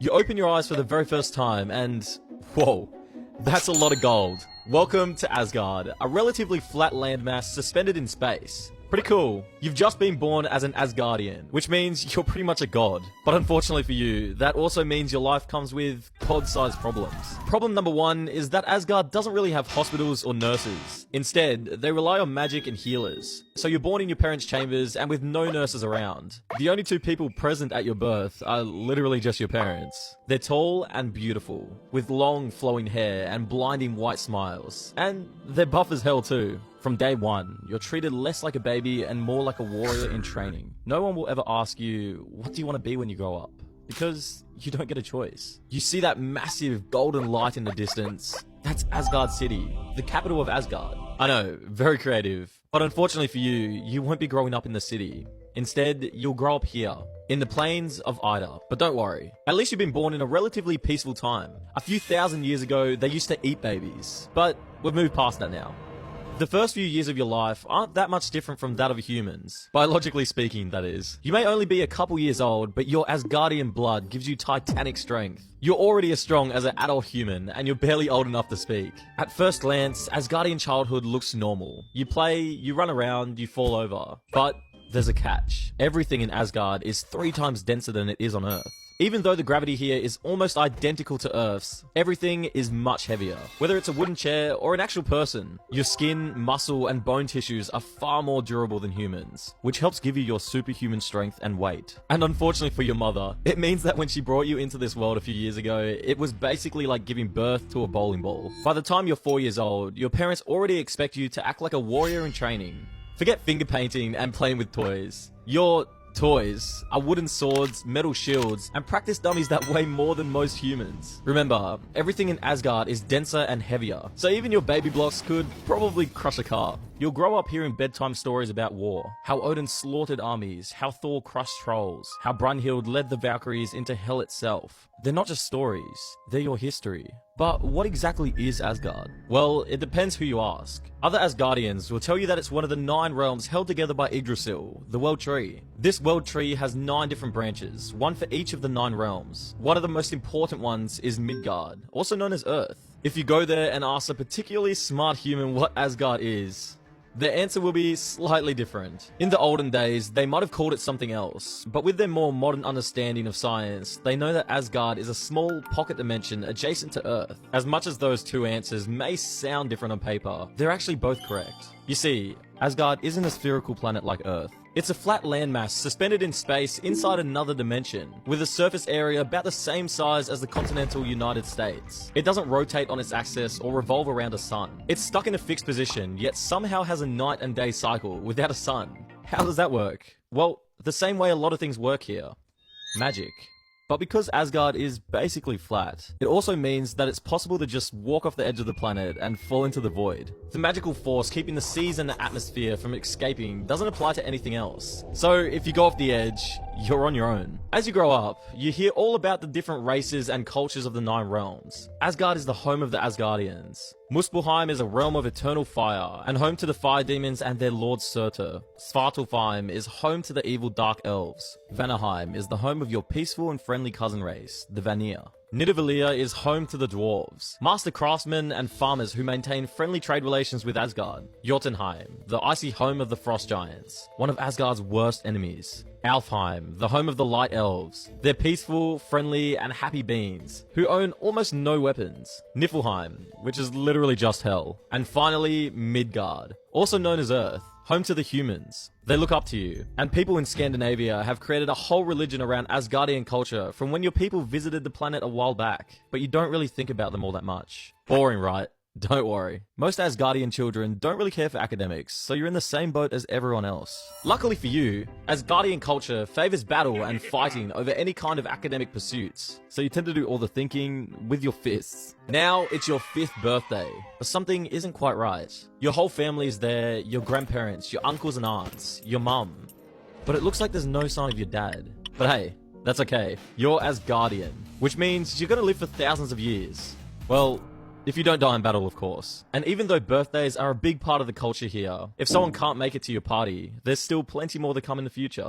You open your eyes for the very first time and, whoa, that's a lot of gold. Welcome to Asgard, a relatively flat landmass suspended in space. Pretty cool. You've just been born as an Asgardian, which means you're pretty much a god. But unfortunately for you, that also means your life comes with god-sized problems. Problem number one is that Asgard doesn't really have hospitals or nurses. Instead, they rely on magic and healers. So you're born in your parents' chambers and with no nurses around. The only two people present at your birth are literally just your parents. They're tall and beautiful, with long flowing hair and blinding white smiles. And they're buff as hell too. From day one, you're treated less like a baby and more like a warrior in training. No one will ever ask you, what do you want to be when you grow up? Because you don't get a choice. You see that massive golden light in the distance? That's Asgard City, the capital of Asgard. I know, very creative. But unfortunately for you, you won't be growing up in the city. Instead, you'll grow up here, in the plains of Ida. But don't worry, at least you've been born in a relatively peaceful time. A few thousand years ago, they used to eat babies. But we've moved past that now. The first few years of your life aren't that much different from that of humans. Biologically speaking, that is. You may only be a couple years old, but your Asgardian blood gives you titanic strength. You're already as strong as an adult human, and you're barely old enough to speak. At first glance, Asgardian childhood looks normal. You play, you run around, you fall over. But there's a catch. Everything in Asgard is 3 times denser than it is on Earth. Even though the gravity here is almost identical to Earth's, everything is much heavier. Whether it's a wooden chair or an actual person, your skin, muscle, and bone tissues are far more durable than humans, which helps give you your superhuman strength and weight. And unfortunately for your mother, it means that when she brought you into this world a few years ago, it was basically like giving birth to a bowling ball. By the time you're 4 years old, your parents already expect you to act like a warrior in training. Forget finger painting and playing with toys. Your toys are wooden swords, metal shields, and practice dummies that weigh more than most humans. Remember, everything in Asgard is denser and heavier, so even your baby blocks could probably crush a car. You'll grow up hearing bedtime stories about war, how Odin slaughtered armies, how Thor crushed trolls, how Brunhild led the Valkyries into hell itself. They're not just stories, they're your history. But what exactly is Asgard? Well, it depends who you ask. Other Asgardians will tell you that it's one of the 9 realms held together by Yggdrasil, the World Tree. This World Tree has 9 different branches, one for each of the 9 realms. One of the most important ones is Midgard, also known as Earth. If you go there and ask a particularly smart human what Asgard is, the answer will be slightly different. In the olden days, they might have called it something else, but with their more modern understanding of science, they know that Asgard is a small pocket dimension adjacent to Earth. As much as those 2 answers may sound different on paper, they're actually both correct. You see, Asgard isn't a spherical planet like Earth. It's a flat landmass suspended in space inside another dimension, with a surface area about the same size as the continental United States. It doesn't rotate on its axis or revolve around a sun. It's stuck in a fixed position, yet somehow has a night and day cycle without a sun. How does that work? Well, the same way a lot of things work here. Magic. But because Asgard is basically flat, it also means that it's possible to just walk off the edge of the planet and fall into the void. The magical force keeping the seas and the atmosphere from escaping doesn't apply to anything else. So if you go off the edge, you're on your own. As you grow up, you hear all about the different races and cultures of the 9 realms. Asgard is the home of the Asgardians. Muspelheim is a realm of eternal fire, and home to the fire demons and their lord Surtur. Svartalfheim is home to the evil dark elves. Vanaheim is the home of your peaceful and friendly cousin race, the Vanir. Nidavellir is home to the dwarves, master craftsmen and farmers who maintain friendly trade relations with Asgard. Jotunheim, the icy home of the frost giants, one of Asgard's worst enemies. Alfheim, the home of the light elves. They're peaceful, friendly, and happy beings, who own almost no weapons. Niflheim, which is literally just hell. And finally, Midgard, also known as Earth, home to the humans. They look up to you, and people in Scandinavia have created a whole religion around Asgardian culture from when your people visited the planet a while back, but you don't really think about them all that much. Boring, right? Don't worry. Most Asgardian children don't really care for academics, so you're in the same boat as everyone else. Luckily for you, Asgardian culture favors battle and fighting over any kind of academic pursuits, so you tend to do all the thinking with your fists. Now it's your 5th birthday, but something isn't quite right. Your whole family is there, your grandparents, your uncles and aunts, your mum. But it looks like there's no sign of your dad. But hey, that's okay. You're Asgardian, which means you're gonna live for thousands of years. Well, if you don't die in battle, of course. And even though birthdays are a big part of the culture here, if someone can't make it to your party, there's still plenty more to come in the future.